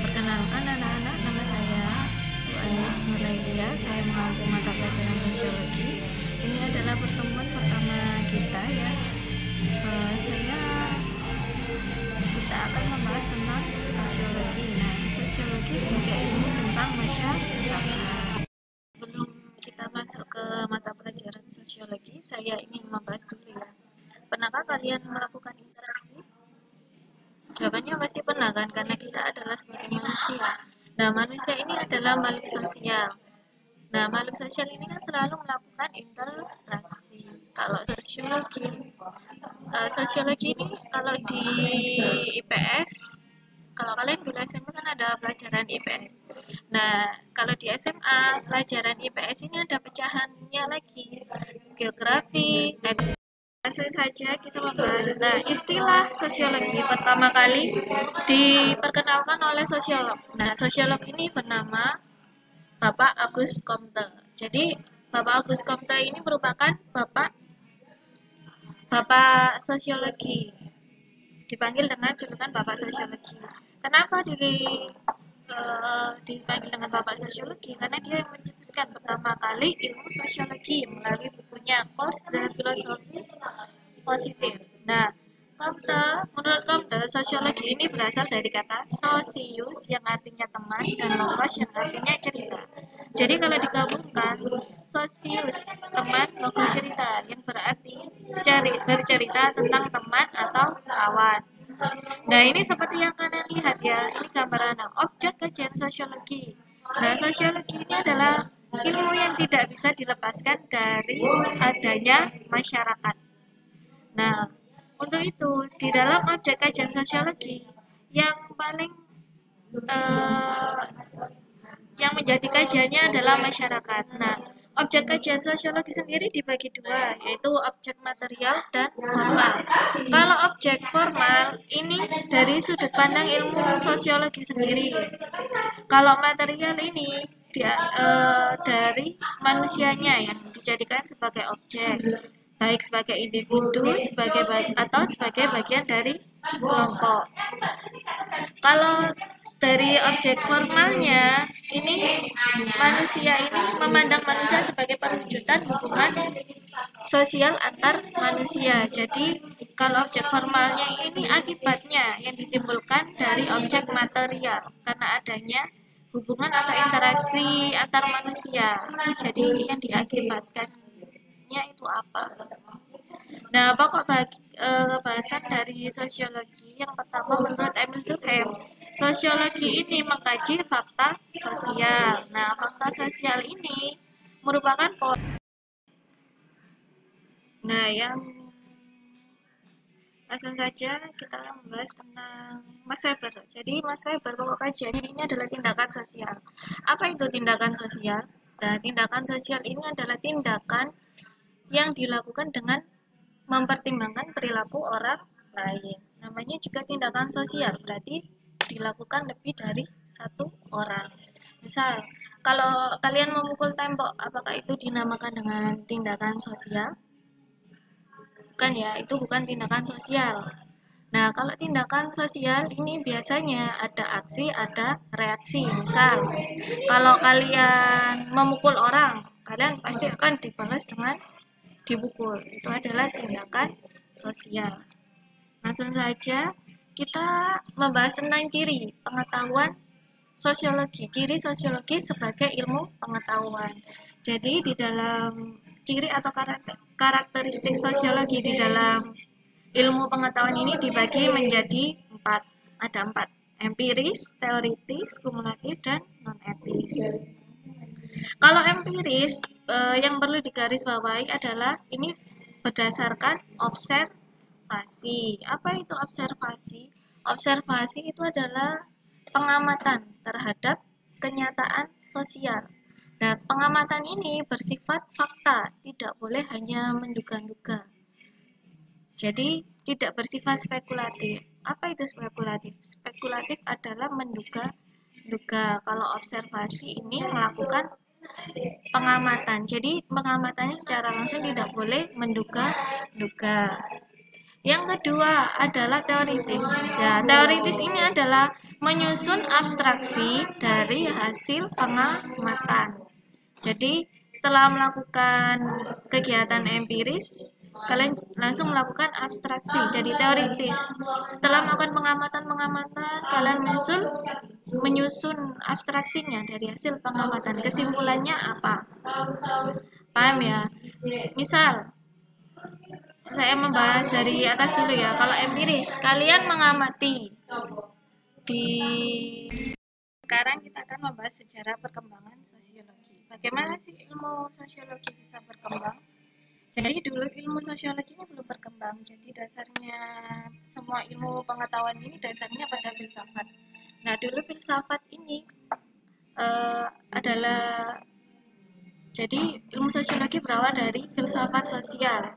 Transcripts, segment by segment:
Perkenalkan anak-anak, nama saya Bu Anis Nurlailia. Saya mengampu mata pelajaran sosiologi. Ini adalah pertemuan pertama kita ya. Kita akan membahas tentang sosiologi. Nah, sosiologi sebagai ilmu tentang masyarakat. Sebelum kita masuk ke mata pelajaran sosiologi, saya ingin membahas dulu ya. Pernahkah kalian melakukan interaksi? Jawabannya pasti pernah kan, karena kita adalah sebagai manusia. Nah, manusia ini adalah makhluk sosial. Nah, makhluk sosial ini kan selalu melakukan interaksi. Kalau sosiologi ini kalau di IPS, kalau kalian dulu SMA kan ada pelajaran IPS. Nah, kalau di SMA, pelajaran IPS ini ada pecahannya lagi. Geografi, langsung saja kita membahas. Nah, istilah sosiologi pertama kali diperkenalkan oleh sosiolog. Nah, sosiolog ini bernama Bapak Auguste Comte. Jadi, Bapak Auguste Comte ini merupakan Bapak sosiologi. Dipanggil dengan julukan Bapak sosiologi. Kenapa dipanggil dengan Bapak sosiologi? Karena dia yang mencetuskan pertama kali ilmu sosiologi melalui bukunya Cours de Philosophie Positif. Nah, menurut Comte, sosiologi ini berasal dari kata socius yang artinya teman dan logos yang artinya cerita. Jadi kalau digabungkan, socius teman, logos cerita yang berarti bercerita tentang teman atau kawan. Nah, ini seperti yang kalian lihat ya, ini gambaran objek kajian sosiologi. Nah, sosiologi ini adalah ilmu yang tidak bisa dilepaskan dari adanya masyarakat. Nah, untuk itu, di dalam objek kajian sosiologi, yang paling yang menjadi kajiannya adalah masyarakat. Nah, objek kajian sosiologi sendiri dibagi dua, yaitu objek material dan formal. Kalau objek formal, ini dari sudut pandang ilmu sosiologi sendiri. Kalau material ini dari manusianya yang dijadikan sebagai objek, baik sebagai individu atau sebagai bagian dari kelompok. Kalau dari objek formalnya, ini manusia ini memandang manusia sebagai perwujudan hubungan sosial antar manusia. Jadi, kalau objek formalnya ini akibatnya yang ditimbulkan dari objek material karena adanya hubungan atau interaksi antar manusia. Jadi, yang diakibatkannya itu apa? Nah, pokok bahasan dari sosiologi yang pertama menurut Emil Durkheim, sosiologi ini mengkaji fakta sosial. Nah, fakta sosial ini merupakan langsung saja kita membahas tentang Max Weber. Jadi, Max Weber pokok kajian ini adalah tindakan sosial. Apa itu tindakan sosial? Nah, tindakan sosial ini adalah tindakan yang dilakukan dengan mempertimbangkan perilaku orang lain. Namanya juga tindakan sosial, berarti dilakukan lebih dari satu orang. Misal, kalau kalian memukul tembok, apakah itu dinamakan dengan tindakan sosial? Bukan ya, itu bukan tindakan sosial. Nah, kalau tindakan sosial ini biasanya ada aksi, ada reaksi. Misal, kalau kalian memukul orang, kalian pasti akan dibalas dengan dipukul. Itu adalah tindakan sosial. Langsung saja kita membahas tentang ciri pengetahuan sosiologi. Ciri sosiologi sebagai ilmu pengetahuan. Jadi di dalam ciri atau karakteristik sosiologi di dalam ilmu pengetahuan ini dibagi menjadi empat. Ada empat. Empiris, teoritis, kumulatif, dan non-etis. Kalau empiris, yang perlu digarisbawahi adalah ini berdasarkan observasi. Apa itu observasi? Observasi itu adalah pengamatan terhadap kenyataan sosial. Dan pengamatan ini bersifat fakta, tidak boleh hanya menduga-duga. Jadi, tidak bersifat spekulatif. Apa itu spekulatif? Spekulatif adalah menduga-duga. Kalau observasi ini melakukan pengamatan. Jadi, pengamatannya secara langsung tidak boleh menduga-duga. Yang kedua adalah teoritis. Ya, teoritis ini adalah menyusun abstraksi dari hasil pengamatan. Jadi, setelah melakukan kegiatan empiris, kalian langsung melakukan abstraksi, jadi teoritis. Setelah melakukan pengamatan-pengamatan, kalian menyusun abstraksinya dari hasil pengamatan. Kesimpulannya apa? Paham ya? Misal, saya membahas dari atas dulu ya. Kalau empiris, kalian mengamati di sekarang kita akan membahas sejarah perkembangan sosiologi. Bagaimana sih ilmu sosiologi bisa berkembang? Jadi dulu ilmu sosiologi ini belum berkembang. Jadi dasarnya semua ilmu pengetahuan ini dasarnya pada filsafat. Nah dulu filsafat ini adalah jadi ilmu sosiologi berawal dari filsafat sosial.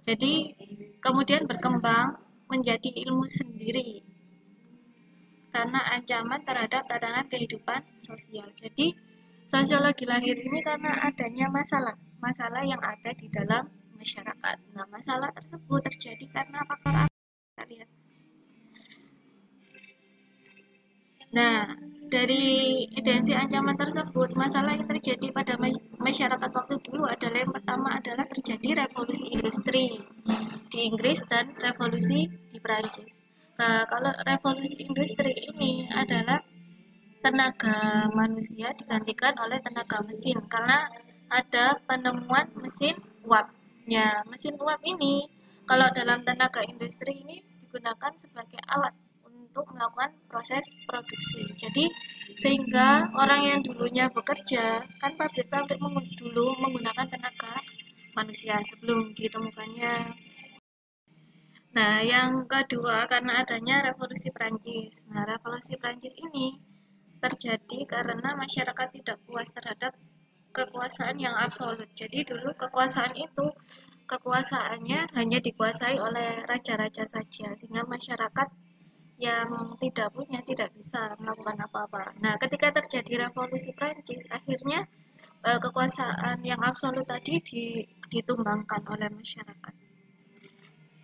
Jadi kemudian berkembang menjadi ilmu sendiri karena ancaman terhadap tatanan kehidupan sosial. Jadi sosiologi lahir ini karena adanya masalah yang ada di dalam masyarakat. Nah, masalah tersebut terjadi karena faktor apa? Kita lihat. Nah, dari esensi ancaman tersebut, masalah yang terjadi pada masyarakat waktu dulu adalah yang pertama adalah terjadi revolusi industri di Inggris dan revolusi di Perancis. Nah, kalau revolusi industri ini adalah tenaga manusia digantikan oleh tenaga mesin karena ada penemuan mesin uap. Ya, mesin uap ini kalau dalam tenaga industri ini digunakan sebagai alat untuk melakukan proses produksi. Jadi sehingga orang yang dulunya bekerja kan pabrik-pabrik dulu menggunakan tenaga manusia sebelum ditemukannya. Nah, yang kedua karena adanya revolusi Prancis. Nah, revolusi Prancis ini terjadi karena masyarakat tidak puas terhadap kekuasaan yang absolut. Jadi dulu kekuasaan itu kekuasaannya hanya dikuasai oleh raja-raja saja, sehingga masyarakat yang tidak punya tidak bisa melakukan apa-apa. Nah, ketika terjadi revolusi Prancis, akhirnya kekuasaan yang absolut tadi ditumbangkan oleh masyarakat.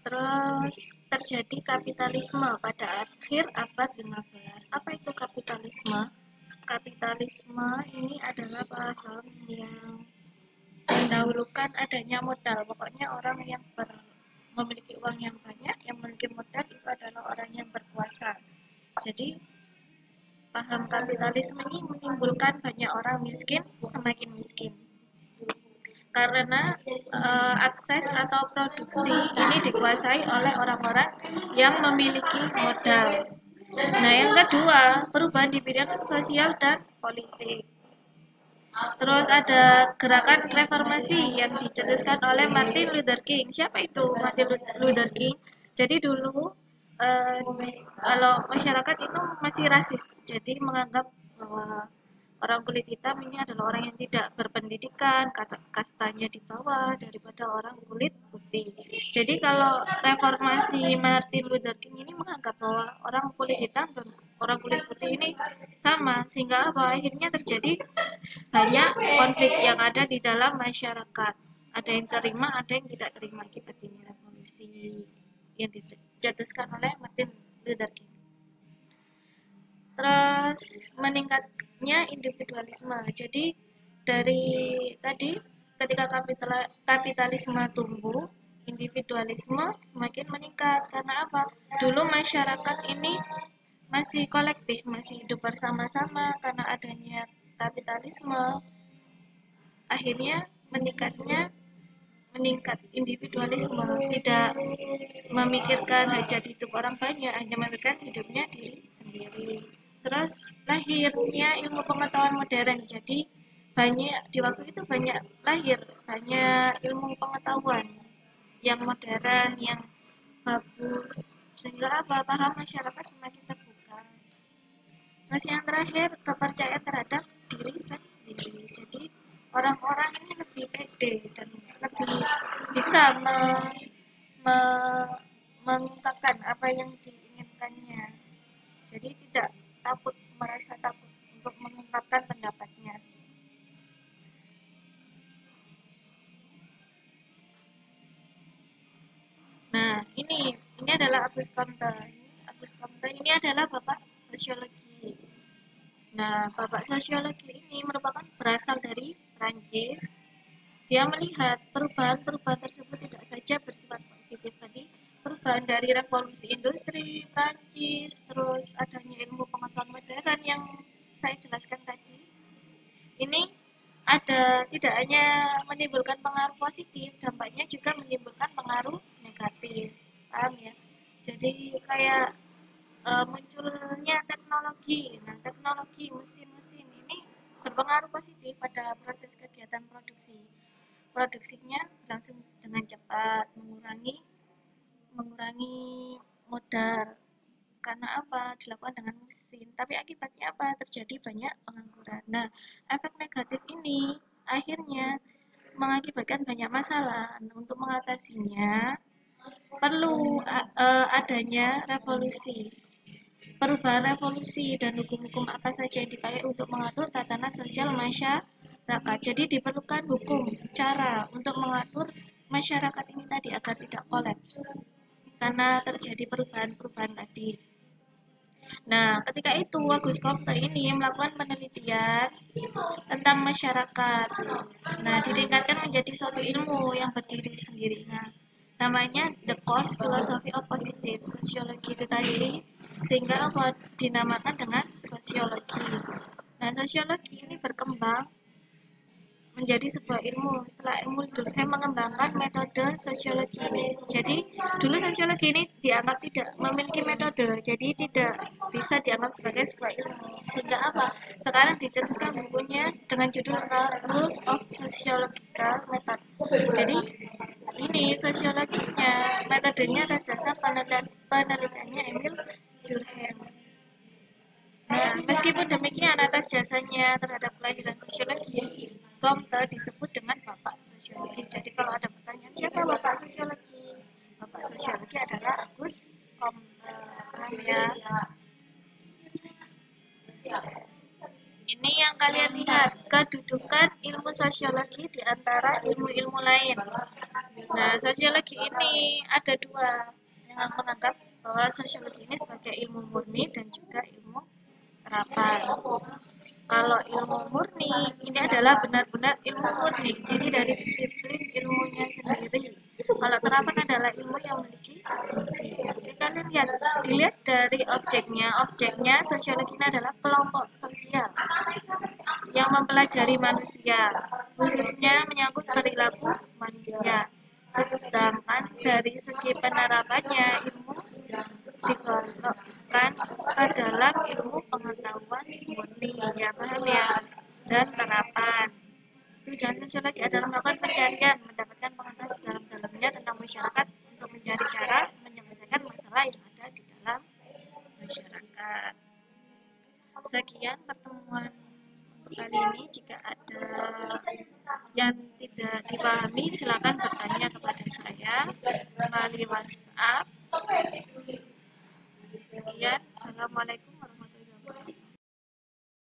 Terus terjadi kapitalisme pada akhir abad 15. Apa itu kapitalisme? Kapitalisme ini adalah paham yang mendahulukan adanya modal. Pokoknya orang yang memiliki uang yang banyak, yang memiliki modal itu adalah orang yang berkuasa. Jadi paham kapitalisme ini menimbulkan banyak orang miskin semakin miskin. Karena akses atau produksi ini dikuasai oleh orang-orang yang memiliki modal. Nah, yang kedua, perubahan di bidang sosial dan politik. Terus ada gerakan reformasi yang dicetuskan oleh Martin Luther King. Siapa itu Martin Luther King? Jadi dulu kalau masyarakat itu masih rasis, jadi menganggap bahwa orang kulit hitam ini adalah orang yang tidak berpendidikan, kastanya di bawah daripada orang kulit putih. Jadi kalau reformasi Martin Luther King ini menganggap bahwa orang kulit hitam dan orang kulit putih ini sama, sehingga apa? Akhirnya terjadi banyak konflik yang ada di dalam masyarakat. Ada yang terima, ada yang tidak terima akibat ini revolusi yang dicetuskan oleh Martin Luther King. Terus meningkatnya individualisme. Jadi dari tadi ketika kapitalisme tumbuh, individualisme semakin meningkat. Karena apa? Dulu masyarakat ini masih kolektif, masih hidup bersama-sama karena adanya kapitalisme. Akhirnya meningkat individualisme, tidak memikirkan hajat hidup orang banyak, hanya memikirkan hidupnya diri sendiri. Terus lahirnya ilmu pengetahuan modern. Jadi banyak di waktu itu lahir banyak ilmu pengetahuan yang modern, yang bagus, sehingga apa? Paham masyarakat semakin terbuka. Terus yang terakhir, kepercayaan terhadap diri sendiri. Jadi orang-orang ini lebih pede dan lebih bisa mengungkapkan apa yang diinginkannya. Jadi tidak merasa takut untuk mengungkapkan pendapatnya. Nah, Nah, ini adalah Auguste Comte. Auguste Comte ini adalah bapak sosiologi. Nah, bapak sosiologi ini merupakan berasal dari Prancis. Dia melihat perubahan-perubahan tersebut tidak saja bersifat positif. Tadi perubahan dari revolusi industri Prancis, terus adanya ilmu pengetahuan modern yang saya jelaskan tadi. Ini tidak hanya menimbulkan pengaruh positif, dampaknya juga menimbulkan pengaruh negatif. Paham ya? Jadi kayak munculnya teknologi. Nah, teknologi mesin-mesin ini berpengaruh positif pada proses kegiatan produksi. Produksinya langsung dengan cepat, mengurangi modal. Karena apa? Dilakukan dengan mesin. Tapi akibatnya apa? Terjadi banyak pengangguran. Nah, efek negatif ini akhirnya mengakibatkan banyak masalah. Nah, untuk mengatasinya perlu adanya revolusi. Perubahan revolusi dan hukum-hukum apa saja yang dipakai untuk mengatur tatanan sosial masyarakat. Jadi diperlukan hukum, cara untuk mengatur masyarakat ini tadi agar tidak kolaps. Karena terjadi perubahan-perubahan tadi. Nah, ketika itu Auguste Comte ini melakukan penelitian tentang masyarakat. Nah, ditingkatkan menjadi suatu ilmu yang berdiri sendiri. Nah, namanya The Course Philosophy of Positive Sociology itu tadi, sehingga apa dinamakan dengan sosiologi. Nah, sosiologi ini berkembang menjadi sebuah ilmu setelah ilmu Durkheim mengembangkan metode sosiologi. Jadi dulu sosiologi ini dianggap tidak memiliki metode, jadi tidak bisa dianggap sebagai sebuah ilmu. Sehingga apa? Sekarang dicetuskan bukunya dengan judul Rules of Sociological Method. Jadi ini sosiologinya, metodenya atas dasar penelitiannya Emil Durkheim. Nah, meskipun demikian atas jasanya terhadap kelahiran sosiologi, Comte disebut dengan bapak sosiologi. Jadi kalau ada pertanyaan siapa bapak sosiologi? Bapak sosiologi adalah Auguste Comte. Ya. Ini yang kalian lihat, kedudukan ilmu sosiologi di antara ilmu-ilmu lain. Nah, sosiologi ini ada dua yang menganggap bahwa sosiologi ini sebagai ilmu murni dan juga ilmu terapan. Kalau ilmu murni ini adalah benar-benar ilmu murni, jadi dari disiplin ilmunya sendiri. Kalau terapan adalah ilmu yang memiliki fungsi. Oke, kalian dilihat dari objeknya sosiologi ini adalah kelompok sosial yang mempelajari manusia, khususnya menyangkut perilaku manusia. Sedangkan dari segi penerapannya ilmu digolongkan ke dalam ilmu pengetahuan murni, ya paham ya, dan terapan. Tujuan sosiologi adalah melakukan pencarian, mendapatkan pengetahuan sedalam-dalamnya tentang masyarakat untuk mencari cara menyelesaikan masalah yang ada di dalam masyarakat. Sekian pertemuan untuk kali ini. Jika ada yang tidak dipahami, silakan bertanya kepada saya melalui WhatsApp. Sekian, assalamualaikum warahmatullahi wabarakatuh.